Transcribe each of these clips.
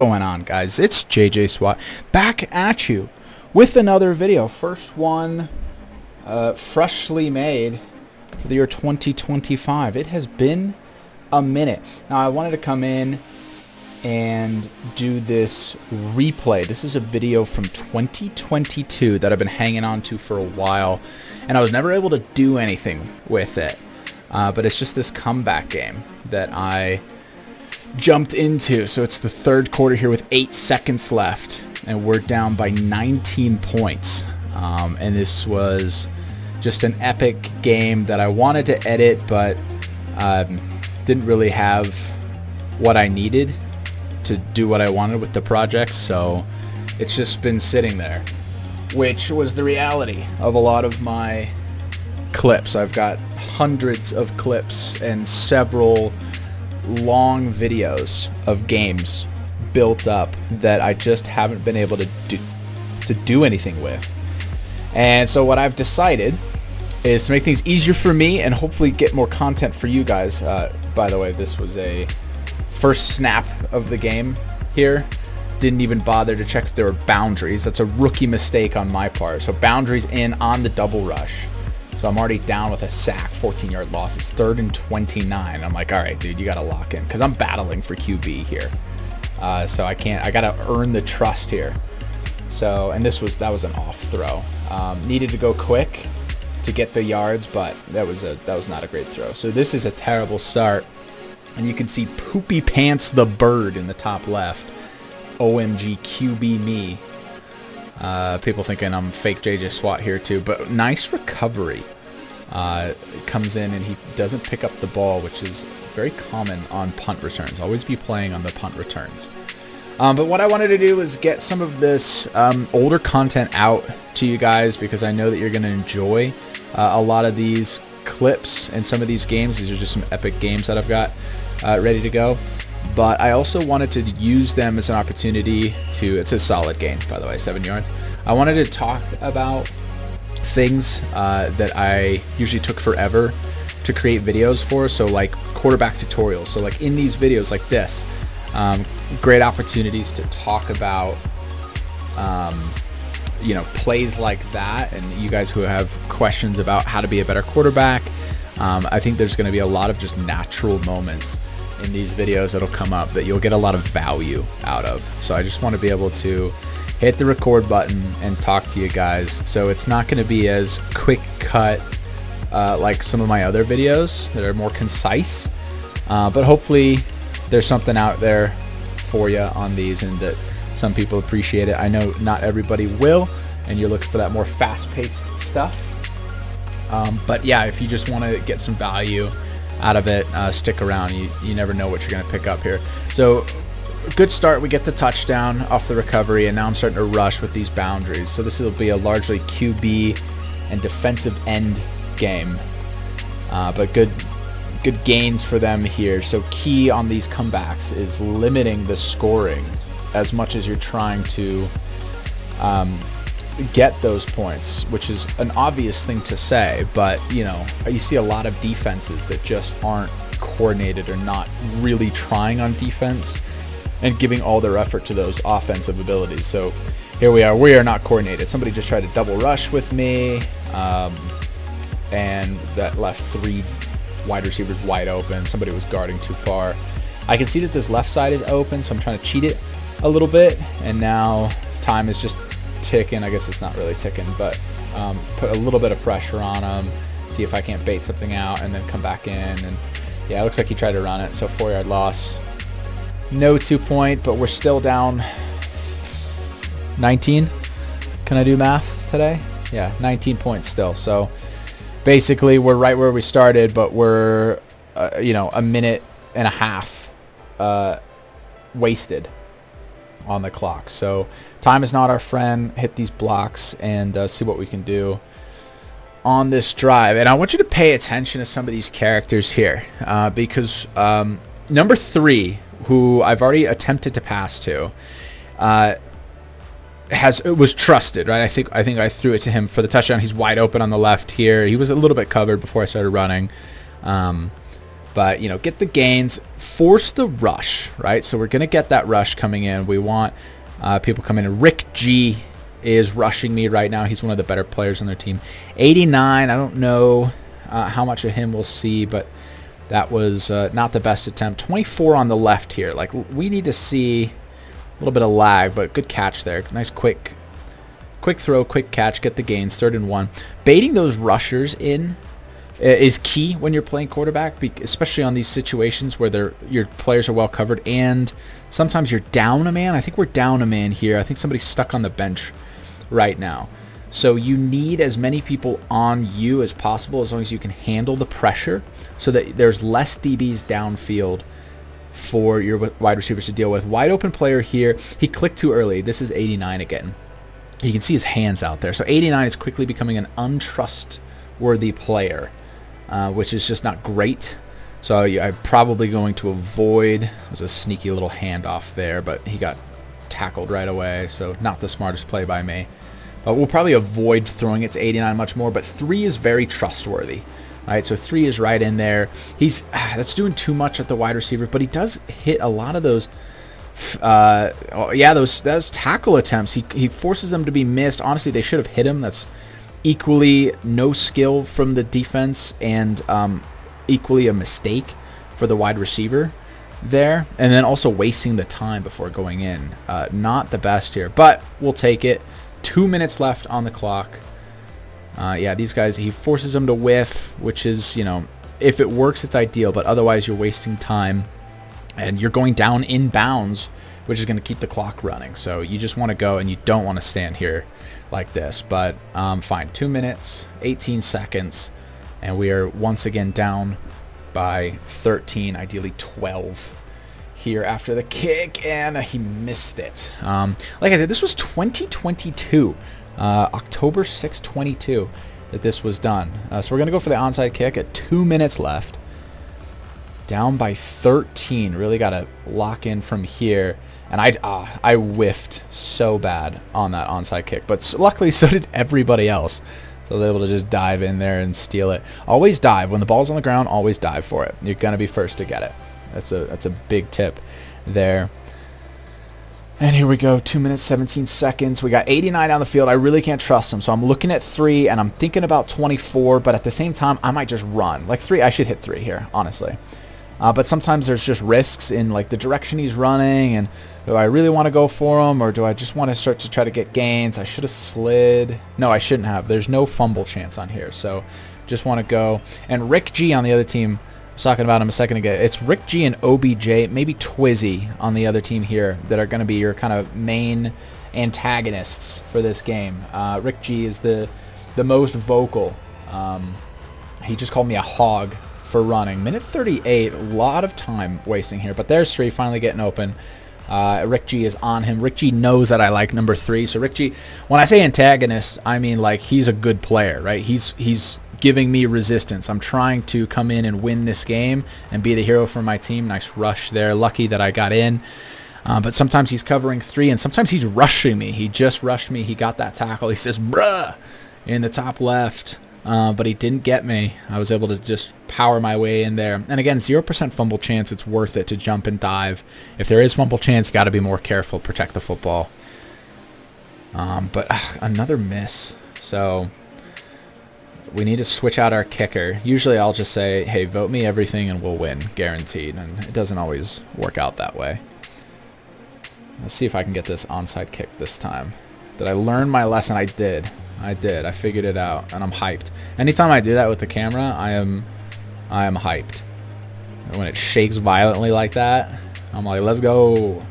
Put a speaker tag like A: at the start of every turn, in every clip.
A: Going on, guys? It's JJ SWAT back at you with another video. First one freshly made for the year 2025. It has been a minute. Now I wanted to come in and do this replay. This is a video from 2022 that I've been hanging on to for a while, and I was never able to do anything with it. But it's just this comeback game that I jumped into. So it's the third quarter here with 8 seconds left, and we're down by 19 points. And this was just an epic game that I wanted to edit, but didn't really have what I needed to do what I wanted with the project, so it's just been sitting there, which was the reality of a lot of my clips. I've got hundreds of clips and several long videos of games built up that I just haven't been able to do anything with. And so what I've decided is to make things easier for me and hopefully get more content for you guys. By the way, this was a first snap of the game here. Didn't even bother to check if there were boundaries. That's a rookie mistake on my part. So boundaries in on the double rush. So I'm already down with a sack, 14-yard loss. It's 3rd and 29. I'm like, all right, dude, you got to lock in, because I'm battling for QB here. So I got to earn the trust here. So, and that was an off throw. Needed to go quick to get the yards, but that was not a great throw. So this is a terrible start. And you can see Poopy Pants the Bird in the top left. OMG QB me. People thinking I'm fake JJ SWAT here too, but nice recovery. Comes in and he doesn't pick up the ball, which is very common on punt returns. Always be playing on the punt returns. But what I wanted to do is get some of this older content out to you guys, because I know that you're going to enjoy a lot of these clips and some of these games. These are just some epic games that I've got ready to go. But I also wanted to use them as an opportunity to, it's a solid game, by the way, 7 yards. I wanted to talk about things that I usually took forever to create videos for. So like quarterback tutorials. So like in these videos like this, great opportunities to talk about, plays like that. And you guys who have questions about how to be a better quarterback, I think there's going to be a lot of just natural moments in these videos that'll come up that you'll get a lot of value out of. So I just want to be able to hit the record button and talk to you guys. So it's not going to be as quick cut like some of my other videos that are more concise, but hopefully there's something out there for you on these, and that some people appreciate it. I know not everybody will, and you're looking for that more fast-paced stuff. But yeah, if you just want to get some value out of it, stick around. You never know what you're going to pick up here. So good start. We get the touchdown off the recovery, and now I'm starting to rush with these boundaries. So this will be a largely QB and defensive end game, but good gains for them here. So key on these comebacks is limiting the scoring as much as you're trying to get those points, which is an obvious thing to say, but you see a lot of defenses that just aren't coordinated or not really trying on defense and giving all their effort to those offensive abilities. So here we are not coordinated. Somebody just tried to double rush with me, and that left 3 wide receivers wide open. Somebody was guarding too far. I can see that this left side is open, so I'm trying to cheat it a little bit, and now time is just ticking. I guess it's not really ticking, but put a little bit of pressure on him, see if I can't bait something out, and then come back in. And yeah, it looks like he tried to run it, so 4-yard loss. No 2-point, but we're still down 19. Can I do math today? Yeah, 19 points still. So basically we're right where we started, but we're a minute and a half wasted on the clock. So time is not our friend. Hit these blocks and see what we can do on this drive. And I want you to pay attention to some of these characters here, because number 3, who I've already attempted to pass to, was trusted, right? I think I threw it to him for the touchdown. He's wide open on the left here. He was a little bit covered before I started running. But, you know, get the gains, force the rush, right? So we're going to get that rush coming in. We want people coming in. Rick G is rushing me right now. He's one of the better players on their team. 89, I don't know how much of him we'll see, but that was not the best attempt. 24 on the left here. Like, we need to see a little bit of lag, but good catch there. Nice quick throw, quick catch, get the gains, 3rd and 1. Baiting those rushers in is key when you're playing quarterback, especially on these situations where your players are well covered, and sometimes you're down a man. I think we're down a man here. I think somebody's stuck on the bench right now. So you need as many people on you as possible, as long as you can handle the pressure, so that there's less DBs downfield for your wide receivers to deal with. Wide open player here. He clicked too early. This is 89 again. You can see his hands out there. So 89 is quickly becoming an untrustworthy player, which is just not great. So I'm probably going to avoid. It was a sneaky little handoff there, but he got tackled right away. So not the smartest play by me. But we'll probably avoid throwing it to 89 much more. But 3 is very trustworthy. All right, so 3 is right in there. That's doing too much at the wide receiver, but he does hit a lot of those. Those tackle attempts. He forces them to be missed. Honestly, they should have hit him. That's equally no skill from the defense and equally a mistake for the wide receiver there. And then also wasting the time before going in. Not the best here, but we'll take it. 2 minutes left on the clock. These guys, he forces them to whiff, which is, you know, if it works, it's ideal, but otherwise you're wasting time and you're going down in bounds, which is going to keep the clock running. So you just want to go, and you don't want to stand here like this. But fine, 2 minutes, 18 seconds, and we are once again down by 13, ideally 12 here after the kick, and he missed it. Like I said, this was 2022, October 6, 22, that this was done. So we're going to go for the onside kick at 2 minutes left. Down by 13. Really got to lock in from here. And I whiffed so bad on that onside kick. But luckily, so did everybody else. So they're able to just dive in there and steal it. Always dive. When the ball's on the ground, always dive for it. You're going to be first to get it. That's a big tip there. And here we go. 2 minutes, 17 seconds. We got 89 on the field. I really can't trust him. So I'm looking at 3, and I'm thinking about 24. But at the same time, I might just run. Like 3, I should hit 3 here, honestly. But sometimes there's just risks in like the direction he's running, and do I really want to go for him, or do I just want to start to try to get gains? I should have slid. No, I shouldn't have. There's no fumble chance on here, so just want to go. And Rick G on the other team, I was talking about him a second ago. It's Rick G and OBJ, maybe Twizzy on the other team here that are going to be your kind of main antagonists for this game. Rick G is the most vocal. He just called me a hog for running. Minute 38, a lot of time wasting here, but there's 3 finally getting open. Rick G is on him. Rick G knows that I like number 3. So Rick G, when I say antagonist, I mean like he's a good player, right? He's giving me resistance. I'm trying to come in and win this game and be the hero for my team. Nice rush there. Lucky that I got in. But sometimes he's covering 3, and sometimes he's rushing me. He just rushed me. He got that tackle. He says, bruh, in the top left. But he didn't get me. I was able to just power my way in there. And again, 0% fumble chance. It's worth it to jump and dive. If there is fumble chance, you got to be more careful. Protect the football. But another miss. So we need to switch out our kicker. Usually I'll just say, hey, vote me everything and we'll win. Guaranteed. And it doesn't always work out that way. Let's see if I can get this onside kick this time. Did I learn my lesson? I did. I figured it out, and I'm hyped. Anytime I do that with the camera, I am hyped. And when it shakes violently like that, I'm like, let's go.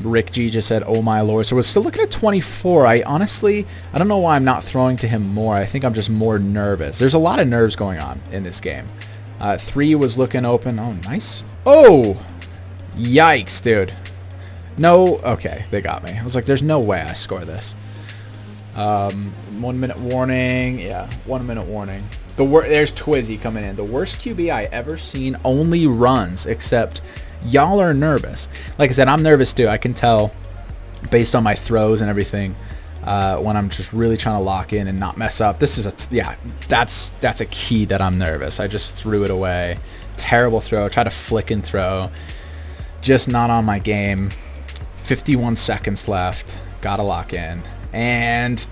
A: Rick G just said, oh my lord. So we're still looking at 24. I don't know why I'm not throwing to him more. I think I'm just more nervous. There's a lot of nerves going on in this game. 3 was looking open. Oh, nice. Oh, yikes, dude. No, okay, they got me. I was like, there's no way I score this. 1 minute warning. Yeah, 1 minute warning. There's Twizzy coming in. The worst QB I ever seen only runs, except y'all are nervous. Like I said, I'm nervous too. I can tell based on my throws and everything. when I'm just really trying to lock in and not mess up. This is that's a key that I'm nervous. I just threw it away. Terrible throw. Try to flick and throw. Just not on my game. 51 seconds left. Gotta lock in. And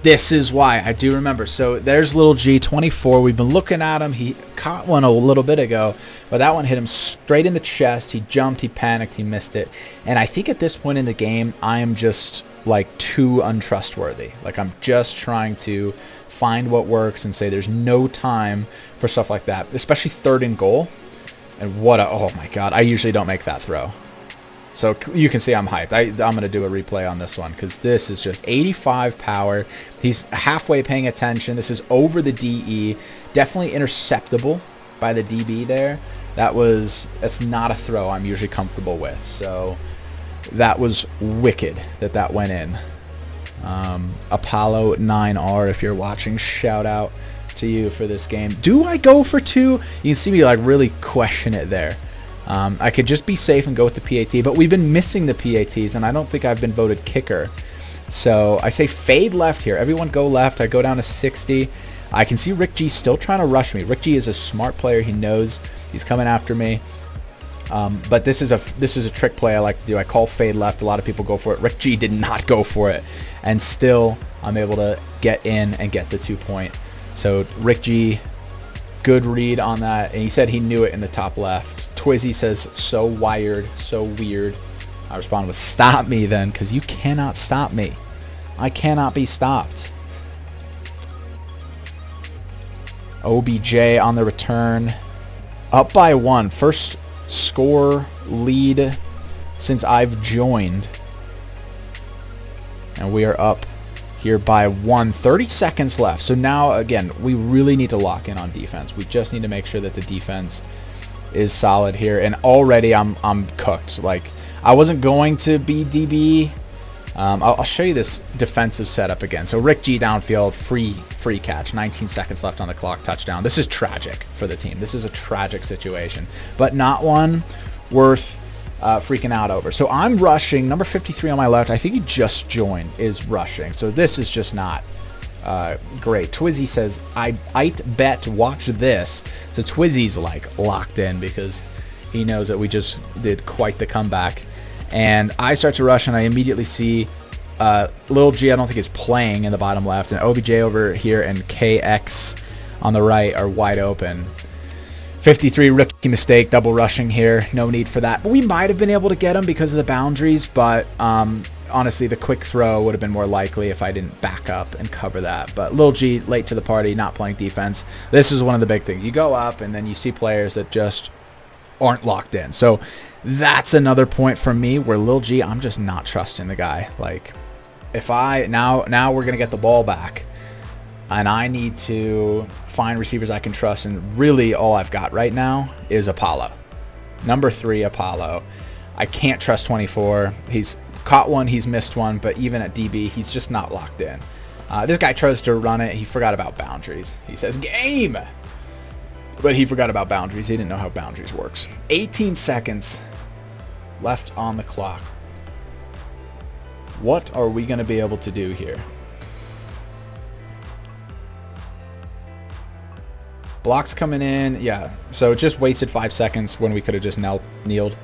A: this is why. I do remember. So there's little G, 24. We've been looking at him. He caught one a little bit ago, but that one hit him straight in the chest. He jumped. He panicked. He missed it. And I think at this point in the game, I am just like too untrustworthy. Like I'm just trying to find what works and say there's no time for stuff like that, especially 3rd and goal. And oh my God, I usually don't make that throw. So you can see I'm hyped. I'm going to do a replay on this one because this is just 85 power. He's halfway paying attention. This is over the DE. Definitely interceptable by the DB there. That's not a throw I'm usually comfortable with. So that was wicked that went in. Apollo 9R, if you're watching, shout out to you for this game. Do I go for 2? You can see me like really question it there. I could just be safe and go with the PAT, but we've been missing the PATs, and I don't think I've been voted kicker. So I say fade left here. Everyone go left. I go down to 60. I can see Rick G still trying to rush me. Rick G is a smart player. He knows he's coming after me. But this is a trick play I like to do. I call fade left. A lot of people go for it. Rick G did not go for it, and still I'm able to get in and get the 2-point. So Rick G, good read on that, and he said he knew it in the top left. Twizzy says, so wired, so weird. I respond with, stop me then, because you cannot stop me. I cannot be stopped. OBJ on the return. Up by 1. First score lead since I've joined. And we are up here by 1. 30 seconds left. So now, again, we really need to lock in on defense. We just need to make sure that the defense is solid here, and already I'm cooked. Like, I wasn't going to be DB. I'll show you this defensive setup again. So Rick G downfield, free catch, 19 seconds left on the clock, touchdown. This is tragic for the team. This is a tragic situation, but not one worth freaking out over. So I'm rushing. Number 53 on my left, I think he just joined, is rushing. So this is just not great. Twizzy says, I'd bet watch this. So Twizzy's like locked in because he knows that we just did quite the comeback. And I start to rush, and I immediately see Lil G, I don't think is playing in the bottom left, and OBJ over here and KX on the right are wide open. 53 rookie mistake, double rushing here. No need for that. But we might have been able to get him because of the boundaries, but honestly, the quick throw would have been more likely if I didn't back up and cover that. But Lil G, late to the party, not playing defense. This is one of the big things. You go up, and then you see players that just aren't locked in. So that's another point for me where Lil G, I'm just not trusting the guy. Like, if now we're going to get the ball back, and I need to find receivers I can trust, and really all I've got right now is Apollo. Number 3, Apollo. I can't trust 24. He's caught one, he's missed one, but even at DB, he's just not locked in. This guy tries to run it. He forgot about boundaries. He says, game! But he forgot about boundaries. He didn't know how boundaries works. 18 seconds left on the clock. What are we going to be able to do here? Blocks coming in. Yeah, so just wasted 5 seconds when we could have just kneeled.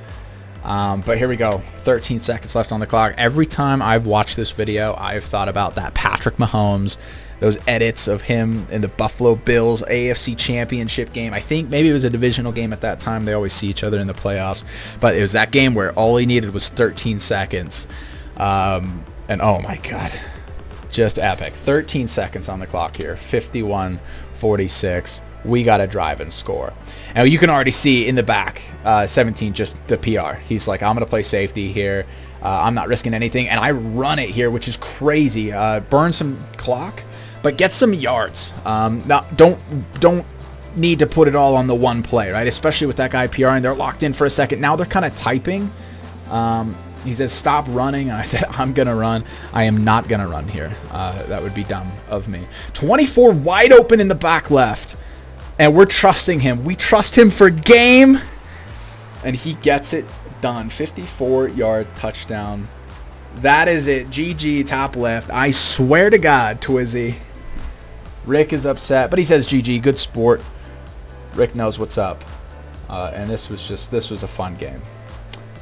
A: But here we go. 13 seconds left on the clock. Every time I've watched this video, I've thought about that Patrick Mahomes, those edits of him in the Buffalo Bills AFC Championship game. I think maybe it was a divisional game at that time. They always see each other in the playoffs. But it was that game where all he needed was 13 seconds. And oh my God, just epic. 13 seconds on the clock here. 51-46. We got to drive and score. Now you can already see in the back, 17, just the PR. He's like, I'm going to play safety here. I'm not risking anything. And I run it here, which is crazy. Burn some clock, but get some yards. Now, don't need to put it all on the one play, right? Especially with that guy PRing. They're locked in for a second. Now they're kind of typing. He says, stop running. And I said, I'm going to run. I am not going to run here. That would be dumb of me. 24 wide open in the back left. And we're trusting him. We trust him for game. And he gets it done. 54-yard touchdown. That is it. GG top left. I swear to God, Twizzy. Rick is upset, but he says GG. Good sport. Rick knows what's up. And this was a fun game.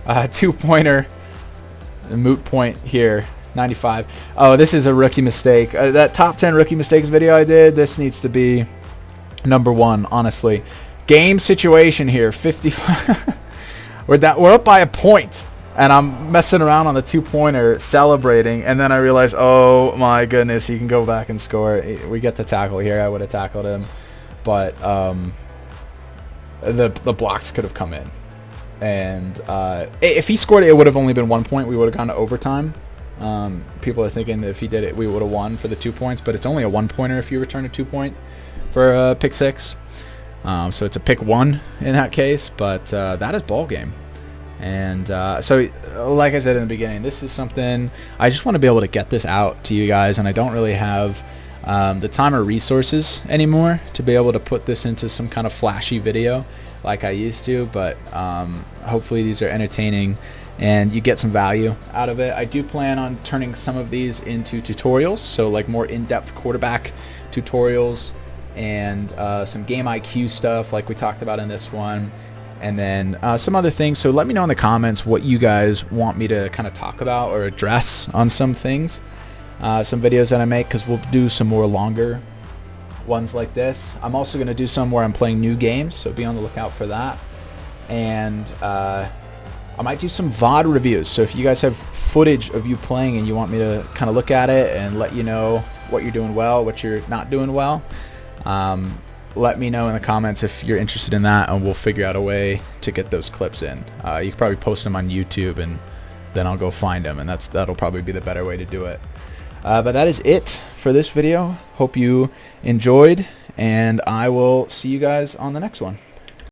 A: 2-pointer. Moot point here. 95. Oh, this is a rookie mistake. That top 10 rookie mistakes video I did, this needs to be number 1, honestly. Game situation here. 55. We're up by a point. And I'm messing around on the 2-pointer, celebrating, and then I realize, oh my goodness, he can go back and score. We get the tackle here. I would have tackled him, but the blocks could have come in. And if he scored it, it would have only been 1 point. We would have gone to overtime. People are thinking that if he did it, we would have won for the 2 points, but it's only a 1-pointer if you return a 2-point for a pick 6. So it's a pick 1 in that case, but that is ball game. And so like I said in the beginning, this is something I just want to be able to get this out to you guys, and I don't really have the time or resources anymore to be able to put this into some kind of flashy video like I used to, but hopefully these are entertaining and you get some value out of it. I do plan on turning some of these into tutorials, so like more in-depth quarterback tutorials and some game IQ stuff like we talked about in this one. And then some other things. So let me know in the comments what you guys want me to kind of talk about or address on some things, some videos that I make, because we'll do some more longer ones like this. I'm also going to do some where I'm playing new games, so be on the lookout for that. And I might do some VOD reviews. So if you guys have footage of you playing and you want me to kind of look at it and let you know what you're doing well, what you're not doing well, let me know in the comments if you're interested in that, and we'll figure out a way to get those clips in. You can probably post them on YouTube, and then I'll go find them, and that'll probably be the better way to do it. But that is it for this video. Hope you enjoyed, and I will see you guys on the next one.